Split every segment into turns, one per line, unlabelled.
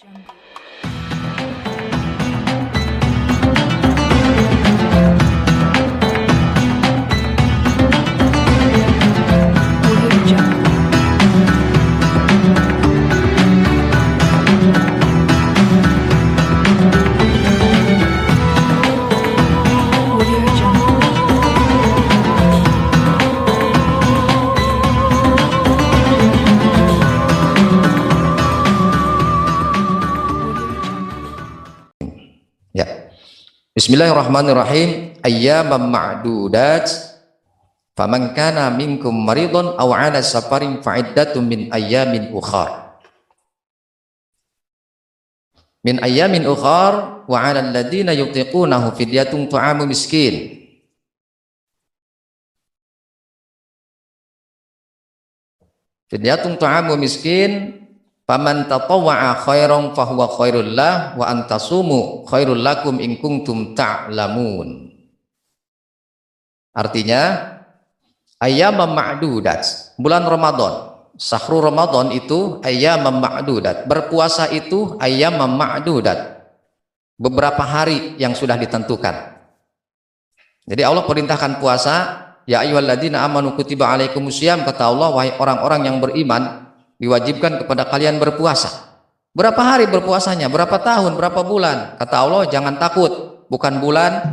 Jungle. Audio Jungle. Audio Jungle. Audio Jungle.
Ya. Bismillahirrahmanirrahim. Ayyaman ma'dudat. Faman kana minkum maridun aw 'ala safarin fa'iddatun min ayyamin ukhar. Min ayyamin ukhar wa 'alal ladzina yutiqunahu fidyatun ta'amu miskin. Fidyatun ta'amu miskin. Faman tatawwa'a khairan fahuwa khairul lah wa antasumu khairul lakum in kuntum ta'lamun. Artinya ayyamam ma'dudat, bulan Ramadan, syahrul Ramadan itu ayyamam ma'dudat, berpuasa itu ayyamam ma'dudat, beberapa hari yang sudah ditentukan. Jadi Allah perintahkan puasa, ya ayyuhalladzina amanu kutiba alaikumusiyam, kata Allah, wahai orang-orang yang beriman, diwajibkan kepada kalian berpuasa. Berapa hari berpuasanya? Berapa tahun? Berapa bulan? Kata Allah, jangan takut, bukan bulan,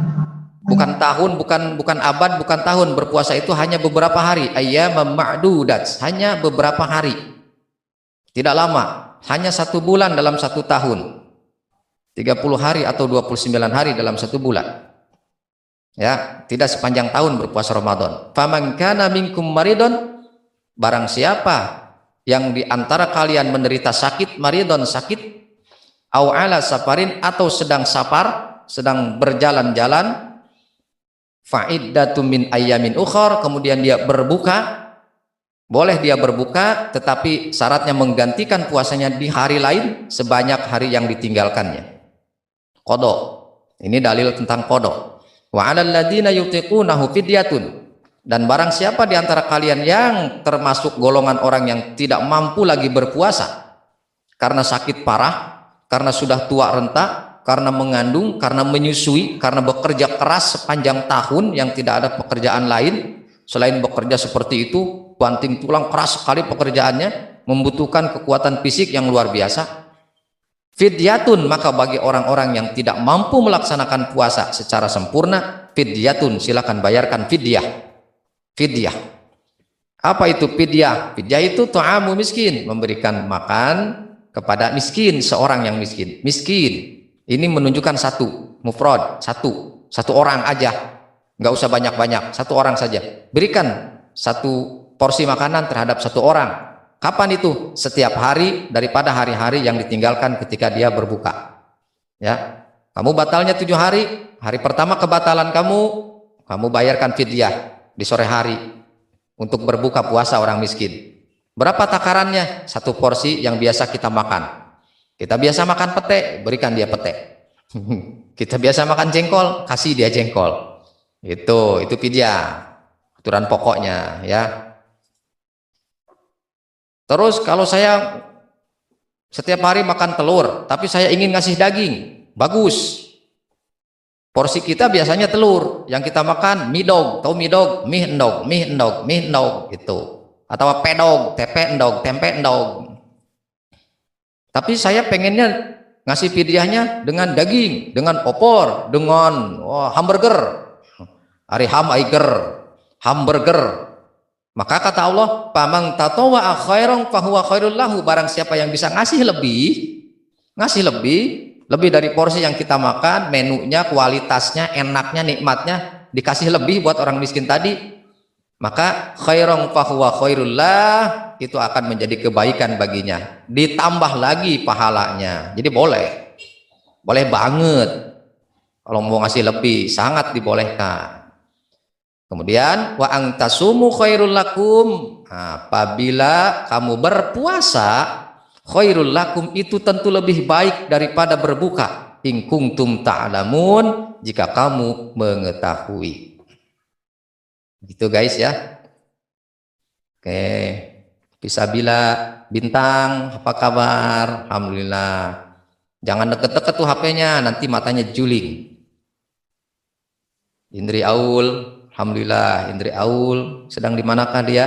bukan tahun, bukan abad, bukan tahun. Berpuasa itu hanya beberapa hari. Ayyamam ma'dudat, hanya beberapa hari, tidak lama, hanya 1 bulan dalam 1 tahun, 30 hari atau 29 hari dalam 1 bulan, ya, tidak sepanjang tahun berpuasa Ramadan. Faman kana minkum maridun, barang siapa yang diantara kalian menderita sakit, maridun sakit, au ala safarin atau sedang safar, sedang berjalan-jalan, fa'iddatun min ayyamin ukhar, kemudian dia berbuka, boleh dia berbuka, tetapi syaratnya menggantikan puasanya di hari lain sebanyak hari yang ditinggalkannya. Qadha. Ini dalil tentang qadha. Wa 'alal ladzina yutiqunahu fidyatun, dan barang siapa di antara kalian yang termasuk golongan orang yang tidak mampu lagi berpuasa karena sakit parah, karena sudah tua renta, karena mengandung, karena menyusui, karena bekerja keras sepanjang tahun yang tidak ada pekerjaan lain selain bekerja seperti itu, banting tulang, keras sekali pekerjaannya, membutuhkan kekuatan fisik yang luar biasa. Fidyatun, maka bagi orang-orang yang tidak mampu melaksanakan puasa secara sempurna, fidyatun, silakan bayarkan fidyah. Fidyah. Apa itu fidyah? Fidyah itu ta'amu miskin, memberikan makan kepada miskin, seorang yang miskin. Miskin ini menunjukkan satu, mufrad, satu orang aja, nggak usah banyak-banyak, 1 orang saja. Berikan 1 porsi makanan terhadap 1 orang. Kapan itu? Setiap hari daripada hari-hari yang ditinggalkan ketika dia berbuka. Ya, kamu batalnya 7 hari, hari pertama kebatalan kamu bayarkan fidyah di sore hari untuk berbuka puasa orang miskin. Berapa takarannya? 1 porsi yang biasa kita makan. Kita biasa makan pete, berikan dia pete. Kita biasa makan jengkol, kasih dia jengkol. Itu fidyah, aturan pokoknya, ya. Terus kalau saya setiap hari makan telur, tapi saya ingin ngasih daging, bagus. Porsi kita biasanya telur, yang kita makan midog, tahu midog, mie endog gitu, atau pedog, tempe endog. Tapi saya pengennya ngasih fidyahnya dengan daging, dengan opor, dengan hamburger, hari hamburger. Maka kata Allah, "Faman tatawwa'a khairan fahuwa khairul lahu", barang siapa yang bisa ngasih lebih dari porsi yang kita makan, menunya, kualitasnya, enaknya, nikmatnya, dikasih lebih buat orang miskin tadi, maka khairan fahuwa khairul lah, itu akan menjadi kebaikan baginya, ditambah lagi pahalanya. Jadi boleh banget kalau mau ngasih lebih, sangat dibolehkan. Kemudian wa antasumu khairul lakum, apabila kamu berpuasa, khairul lakum itu tentu lebih baik daripada berbuka, in kuntum ta'lamun, jika kamu mengetahui. Gitu guys ya. Oke, Fisabila Bintang, apa kabar? Alhamdulillah. Jangan deket-deket tuh HP-nya, nanti matanya juling. Indri Aul, alhamdulillah, Indri Aul sedang di manakah dia?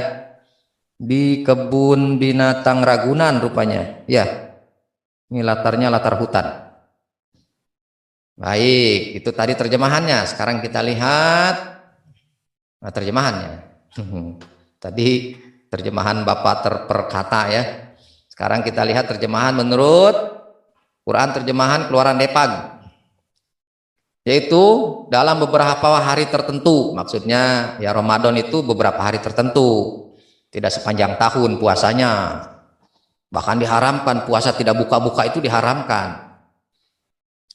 Di kebun binatang Ragunan rupanya. Ya, ini latarnya latar hutan. Baik, itu tadi terjemahannya. Sekarang kita lihat terjemahannya. Tadi terjemahan Bapak terperkata ya. Sekarang kita lihat terjemahan menurut Quran terjemahan Keluaran Depag. Yaitu dalam beberapa hari tertentu. Maksudnya ya Ramadan itu beberapa hari tertentu. Tidak sepanjang tahun puasanya. Bahkan diharamkan puasa tidak buka-buka itu diharamkan.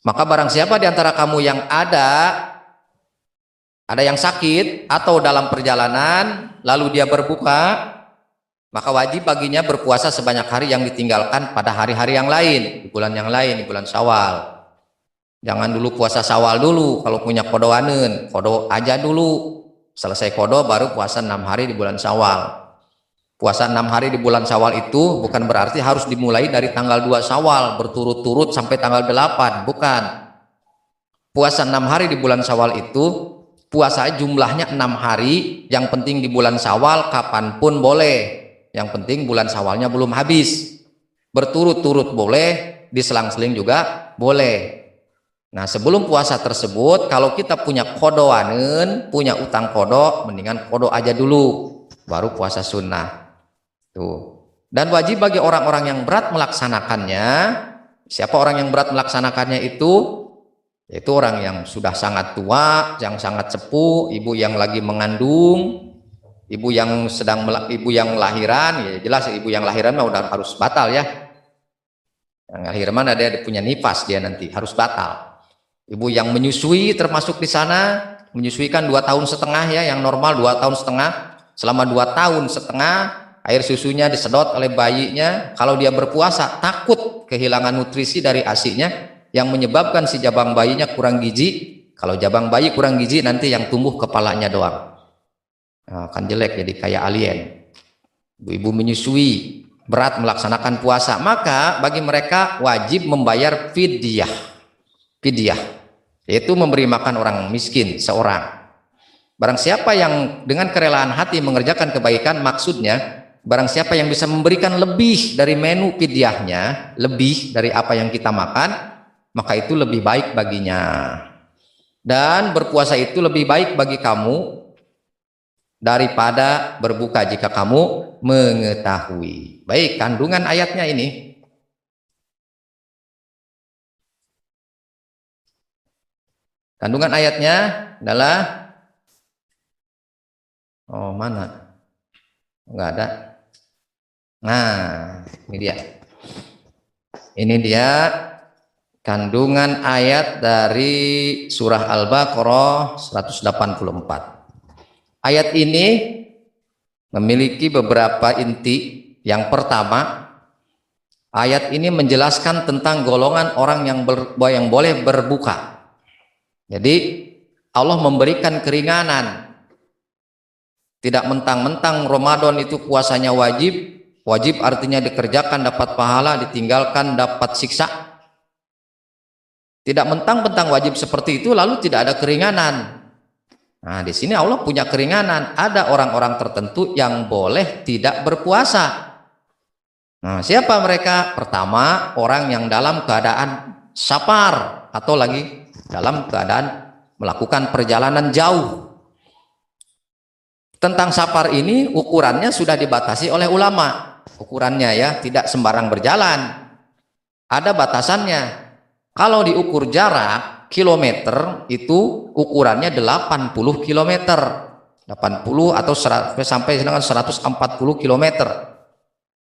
Maka barang siapa di antara kamu yang ada yang sakit atau dalam perjalanan lalu dia berbuka, maka wajib baginya berpuasa sebanyak hari yang ditinggalkan pada hari-hari yang lain, di bulan yang lain, di bulan Syawal. Jangan dulu puasa Syawal dulu, kalau punya kodoanen, kodo aja dulu. Selesai kodo baru puasa 6 hari di bulan Syawal. Puasa 6 hari di bulan Syawal itu bukan berarti harus dimulai dari tanggal 2 Syawal berturut-turut sampai tanggal 8, bukan. Puasa 6 hari di bulan Syawal itu puasa jumlahnya 6 hari, yang penting di bulan Syawal kapanpun boleh, yang penting bulan Syawalnya belum habis. Berturut-turut boleh, diselang-seling juga boleh. Nah sebelum puasa tersebut kalau kita punya kodoanen, punya utang kodo, mendingan kodo aja dulu baru puasa sunnah tuh. Dan wajib bagi orang-orang yang berat melaksanakannya. Siapa orang yang berat melaksanakannya itu? Yaitu orang yang sudah sangat tua, yang sangat sepuh, ibu yang lagi mengandung, ibu yang lahiran. Ya jelas ibu yang lahiran mah udah harus batal ya. Yang lahiran ada punya nifas, dia nanti harus batal. Ibu yang menyusui termasuk di sana, menyusuikan 2 tahun setengah ya, yang normal 2 tahun setengah. Selama 2 tahun setengah air susunya disedot oleh bayinya. Kalau dia berpuasa takut kehilangan nutrisi dari ASI-nya yang menyebabkan si jabang bayinya kurang gizi. Kalau jabang bayi kurang gizi nanti yang tumbuh kepalanya doang. Nah, kan jelek jadi kayak alien. Ibu-ibu menyusui berat melaksanakan puasa, maka bagi mereka wajib membayar fidyah. Fidyah yaitu memberi makan orang miskin seorang. Barang siapa yang dengan kerelaan hati mengerjakan kebaikan, maksudnya barang siapa yang bisa memberikan lebih dari menu fidyahnya, lebih dari apa yang kita makan, maka itu lebih baik baginya. Dan berpuasa itu lebih baik bagi kamu daripada berbuka jika kamu mengetahui. Baik, kandungan ayatnya ini. Kandungan ayatnya adalah mana? Enggak ada. Nah, ini dia. Ini dia kandungan ayat dari surah Al-Baqarah 184. Ayat ini memiliki beberapa inti. Yang pertama, ayat ini menjelaskan tentang golongan orang yang boleh berbuka. Jadi Allah memberikan keringanan. Tidak mentang-mentang Ramadan itu puasanya wajib. Wajib artinya dikerjakan dapat pahala, ditinggalkan dapat siksa. Tidak mentang-mentang wajib seperti itu lalu tidak ada keringanan. Nah, di sini Allah punya keringanan. Ada orang-orang tertentu yang boleh tidak berpuasa. Nah, siapa mereka? Pertama, orang yang dalam keadaan safar atau lagi dalam keadaan melakukan perjalanan jauh. Tentang safar ini ukurannya sudah dibatasi oleh ulama. Ukurannya ya, tidak sembarang berjalan. Ada batasannya. Kalau diukur jarak kilometer itu ukurannya 80 kilometer. 80 atau sampai dengan 140 kilometer.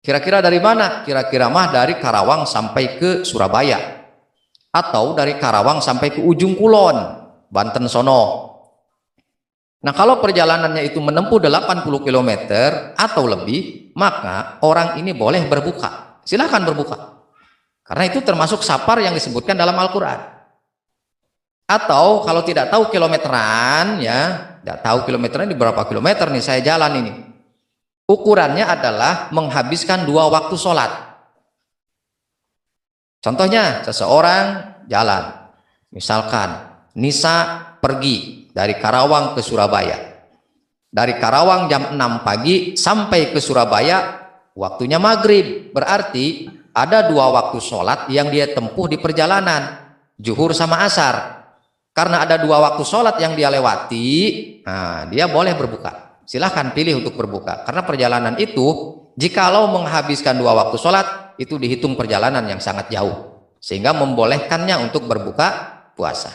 Kira-kira dari mana? Kira-kira mah dari Karawang sampai ke Surabaya. Atau dari Karawang sampai ke ujung Kulon, Banten sono. Nah, kalau perjalanannya itu menempuh 80 km atau lebih, maka orang ini boleh berbuka. Silahkan berbuka. Karena itu termasuk safar yang disebutkan dalam Al-Quran. Atau kalau tidak tahu kilometeran, ya, tidak tahu kilometeran di berapa kilometer nih saya jalan ini. Ukurannya adalah menghabiskan 2 waktu sholat. Contohnya seseorang jalan, misalkan Nisa pergi dari Karawang ke Surabaya. Dari Karawang jam 6 pagi sampai ke Surabaya waktunya maghrib. Berarti ada 2 waktu sholat yang dia tempuh di perjalanan, zuhur sama asar. Karena ada 2 waktu sholat yang dia lewati, nah dia boleh berbuka. Silahkan pilih untuk berbuka. Karena perjalanan itu, jikalau menghabiskan 2 waktu sholat, itu dihitung perjalanan yang sangat jauh. Sehingga membolehkannya untuk berbuka puasa.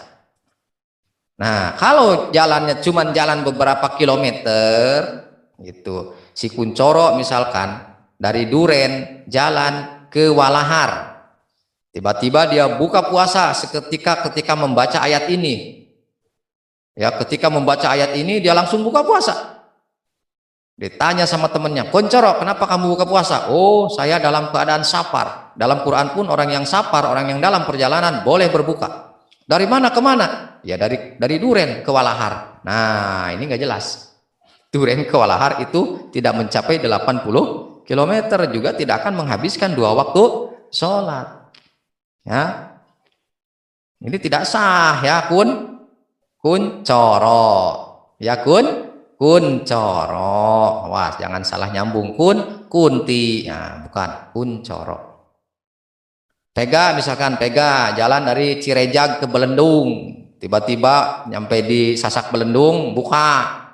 Nah, kalau jalannya cuma jalan beberapa kilometer, gitu. Si Kuncoro misalkan, dari Duren jalan ke Walahar. Tiba-tiba dia buka puasa ketika membaca ayat ini. Ya, ketika membaca ayat ini dia langsung buka puasa. Ditanya sama temannya, "Koncoro, kenapa kamu buka puasa?" "Oh, saya dalam keadaan safar." Dalam Quran pun orang yang safar, orang yang dalam perjalanan boleh berbuka. Dari mana ke mana? Ya dari Duren ke Walahar. Nah, ini nggak jelas. Duren ke Walahar itu tidak mencapai 80 km, juga tidak akan menghabiskan 2 waktu sholat. Ya, ini tidak sah ya kuncoro ya kuncoro. Wah, jangan salah nyambung kunti, ya bukan kuncoro. Pega misalkan, Pega jalan dari Cirejag ke Belendung, tiba-tiba nyampe di Sasak Belendung buka.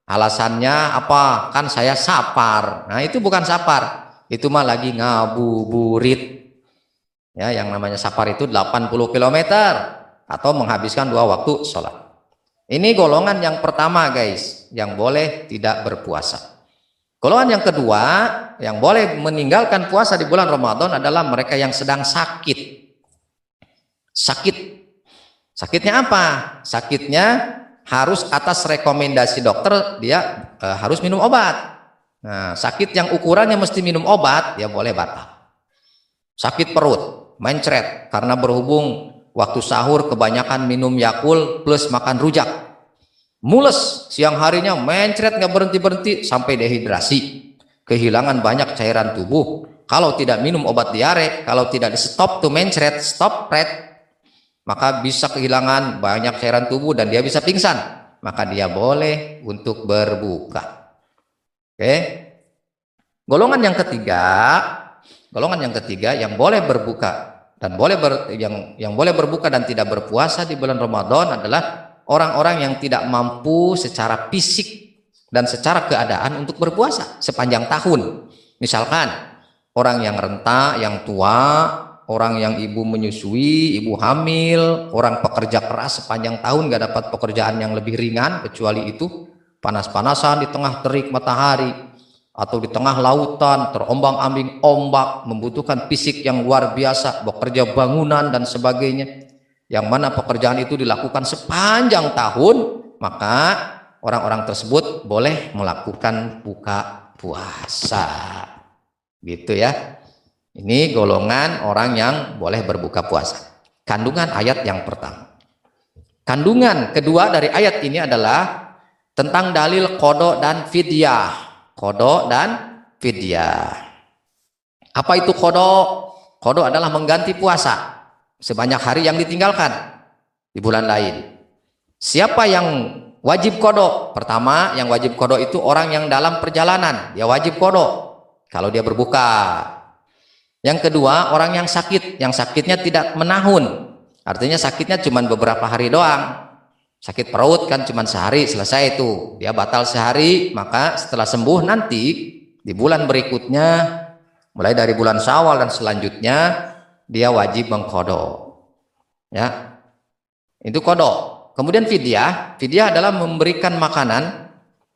Alasannya apa? Kan saya safar. Nah, itu bukan safar, itu mah lagi ngabuburit. Ya, yang namanya safar itu 80 km atau menghabiskan 2 waktu sholat. Ini golongan yang pertama guys, yang boleh tidak berpuasa. Golongan yang kedua, yang boleh meninggalkan puasa di bulan Ramadan adalah mereka yang sedang sakit. Sakitnya apa? Sakitnya harus atas rekomendasi dokter, dia harus minum obat. Nah, sakit yang ukurannya mesti minum obat, ya boleh batal. Sakit perut, mencret karena berhubung waktu sahur kebanyakan minum Yakult plus makan rujak. Mules siang harinya mencret nggak berhenti sampai dehidrasi, kehilangan banyak cairan tubuh. Kalau tidak minum obat diare, kalau tidak di stop tuh mencret, stop red, maka bisa kehilangan banyak cairan tubuh dan dia bisa pingsan. Maka dia boleh untuk berbuka. Oke. Golongan yang ketiga yang boleh berbuka dan yang boleh berbuka dan tidak berpuasa di bulan Ramadan adalah orang-orang yang tidak mampu secara fisik dan secara keadaan untuk berpuasa sepanjang tahun. Misalkan orang yang renta, yang tua, orang yang ibu menyusui, ibu hamil, orang pekerja keras sepanjang tahun gak dapat pekerjaan yang lebih ringan kecuali itu, panas-panasan di tengah terik matahari atau di tengah lautan terombang-ambing ombak, membutuhkan fisik yang luar biasa, bekerja bangunan dan sebagainya, yang mana pekerjaan itu dilakukan sepanjang tahun, maka orang-orang tersebut boleh melakukan buka puasa, gitu ya. Ini golongan orang yang boleh berbuka puasa. Kandungan ayat yang pertama. Kandungan kedua dari ayat ini adalah tentang dalil qada dan fidyah. Qada dan fidyah. Apa itu qada? Qada adalah mengganti puasa sebanyak hari yang ditinggalkan di bulan lain. Siapa yang wajib qada? Pertama, yang wajib qada itu orang yang dalam perjalanan, dia wajib qada kalau dia berbuka. Yang kedua, orang yang sakit, yang sakitnya tidak menahun, artinya sakitnya cuma beberapa hari doang. Sakit perut kan cuma sehari selesai itu, dia batal sehari, maka setelah sembuh nanti di bulan berikutnya, mulai dari bulan Syawal dan selanjutnya, dia wajib mengqada. Ya, itu qada. Kemudian fidyah adalah memberikan makanan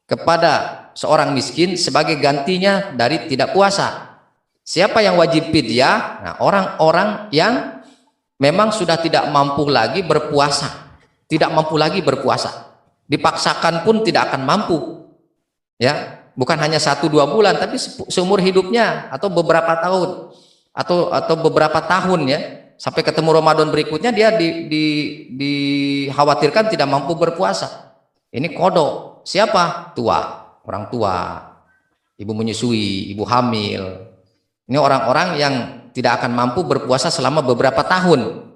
kepada seorang miskin sebagai gantinya dari tidak puasa. Siapa yang wajib fidyah? Nah, orang-orang yang memang sudah tidak mampu lagi berpuasa, dipaksakan pun tidak akan mampu. Ya, bukan hanya 1-2 bulan, tapi seumur hidupnya atau beberapa tahun atau beberapa tahun ya, sampai ketemu Ramadan berikutnya dia dikhawatirkan tidak mampu berpuasa. Ini qada. Siapa? Orang tua, ibu menyusui, ibu hamil. Ini orang-orang yang tidak akan mampu berpuasa selama beberapa tahun.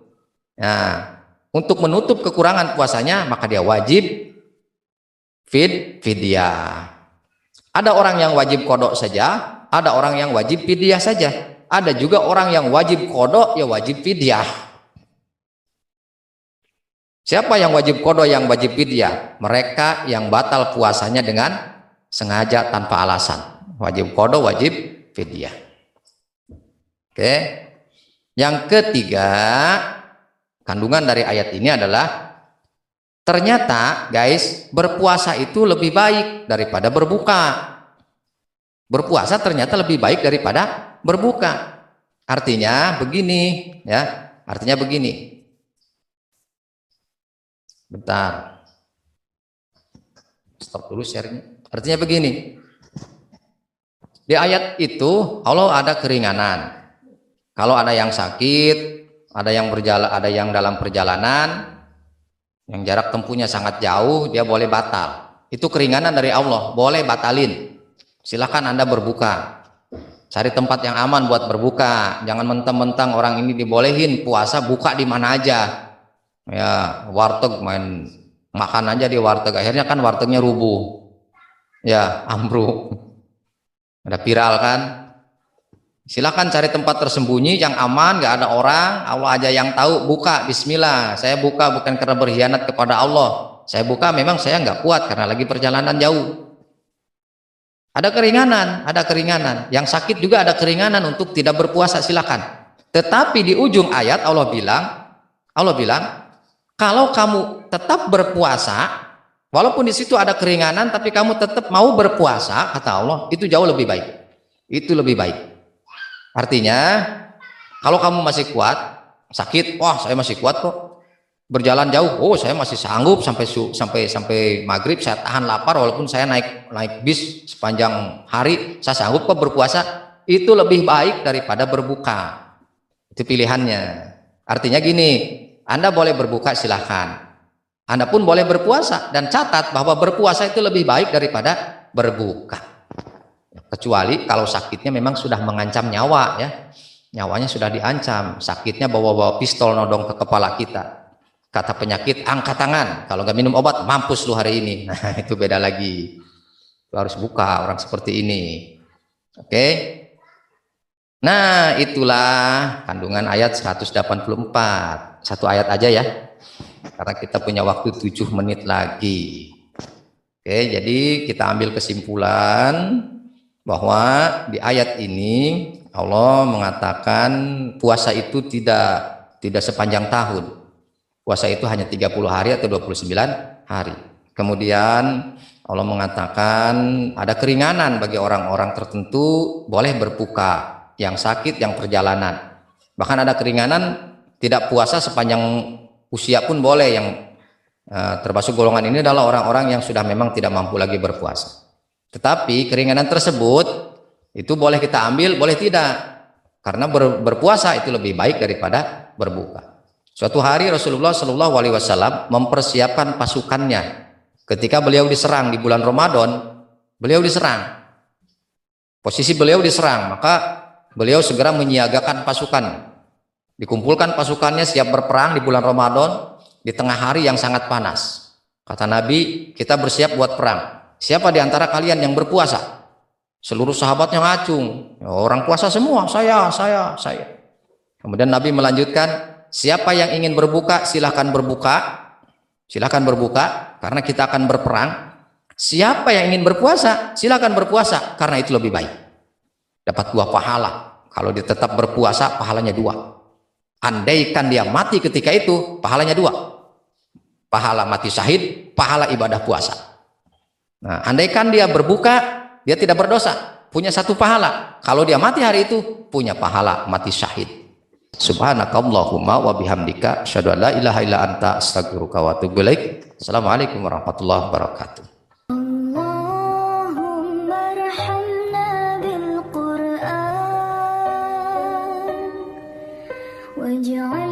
Nah, untuk menutup kekurangan puasanya, maka dia wajib fidyah. Ada orang yang wajib kodok saja, ada orang yang wajib fidyah saja. Ada juga orang yang wajib kodok, ya wajib fidyah. Siapa yang wajib kodok, yang wajib fidyah? Mereka yang batal puasanya dengan sengaja tanpa alasan. Wajib kodok, wajib fidyah. Oke. Yang ketiga, kandungan dari ayat ini adalah ternyata guys, berpuasa itu lebih baik daripada berbuka. Berpuasa ternyata lebih baik daripada berbuka. Artinya begini ya, artinya begini. Bentar. Stop dulu sharing. Artinya begini. Di ayat itu Allah ada keringanan. Kalau ada yang sakit, ada yang berjalan, ada yang dalam perjalanan yang jarak tempuhnya sangat jauh, dia boleh batal. Itu keringanan dari Allah, boleh batalin. Silahkan Anda berbuka, cari tempat yang aman buat berbuka. Jangan mentang-mentang orang ini dibolehin puasa, buka di mana aja ya, warteg, main makan aja di warteg, akhirnya kan wartegnya rubuh ya, ambruk, ada viral kan. Silahkan cari tempat tersembunyi yang aman, gak ada orang, Allah aja yang tahu. Buka, bismillah, saya buka bukan karena berkhianat kepada Allah, saya buka memang saya nggak kuat karena lagi perjalanan jauh. Ada keringanan, ada keringanan. Yang sakit juga ada keringanan untuk tidak berpuasa, silakan. Tetapi di ujung ayat Allah bilang, kalau kamu tetap berpuasa, walaupun di situ ada keringanan, tapi kamu tetap mau berpuasa, kata Allah, itu jauh lebih baik. Itu lebih baik. Artinya, kalau kamu masih kuat, sakit, wah saya masih kuat kok. Berjalan jauh, oh saya masih sanggup sampai maghrib, saya tahan lapar walaupun saya naik bis sepanjang hari, saya sanggup kok berpuasa. Itu lebih baik daripada berbuka. Itu pilihannya. Artinya gini, Anda boleh berbuka silahkan, Anda pun boleh berpuasa, dan catat bahwa berpuasa itu lebih baik daripada berbuka. Kecuali kalau sakitnya memang sudah mengancam nyawa ya, nyawanya sudah diancam, sakitnya bawa pistol nodong ke kepala kita. Kata penyakit, angkat tangan, kalau nggak minum obat mampus lu hari ini. Nah itu beda lagi, lu harus buka orang seperti ini. Oke. Nah itulah kandungan ayat 184. Satu ayat aja ya, karena kita punya waktu 7 menit lagi. Oke, jadi kita ambil kesimpulan bahwa di ayat ini Allah mengatakan puasa itu tidak sepanjang tahun. Puasa itu hanya 30 hari atau 29 hari. Kemudian Allah mengatakan ada keringanan bagi orang-orang tertentu, boleh berbuka, yang sakit, yang perjalanan. Bahkan ada keringanan tidak puasa sepanjang usia pun boleh. Yang termasuk golongan ini adalah orang-orang yang sudah memang tidak mampu lagi berpuasa. Tetapi keringanan tersebut itu boleh kita ambil, boleh tidak. Karena berpuasa itu lebih baik daripada berbuka. Suatu hari Rasulullah Shallallahu Alaihi Wasallam mempersiapkan pasukannya ketika beliau diserang di bulan Ramadan. Beliau diserang, posisi beliau diserang, maka beliau segera menyiagakan pasukan, dikumpulkan pasukannya siap berperang di bulan Ramadan di tengah hari yang sangat panas. Kata Nabi, kita bersiap buat perang. Siapa di antara kalian yang berpuasa? Seluruh sahabatnya ngacung, orang puasa semua, saya. Kemudian Nabi melanjutkan, siapa yang ingin berbuka silahkan berbuka, karena kita akan berperang. Siapa yang ingin berpuasa silahkan berpuasa, karena itu lebih baik, dapat 2 pahala. Kalau dia tetap berpuasa pahalanya 2. Andaikan dia mati ketika itu pahalanya 2, pahala mati syahid, pahala ibadah puasa. Nah, andaikan dia berbuka, dia tidak berdosa, punya 1 pahala. Kalau dia mati hari itu punya pahala mati syahid. Subhanakallahumma wa bihamdika asyhadu an la ilaha illa anta astaghfiruka wa atubu ilaik. Assalamualaikum warahmatullahi wabarakatuh.
Allahumma arhamna bil Qur'an waj'al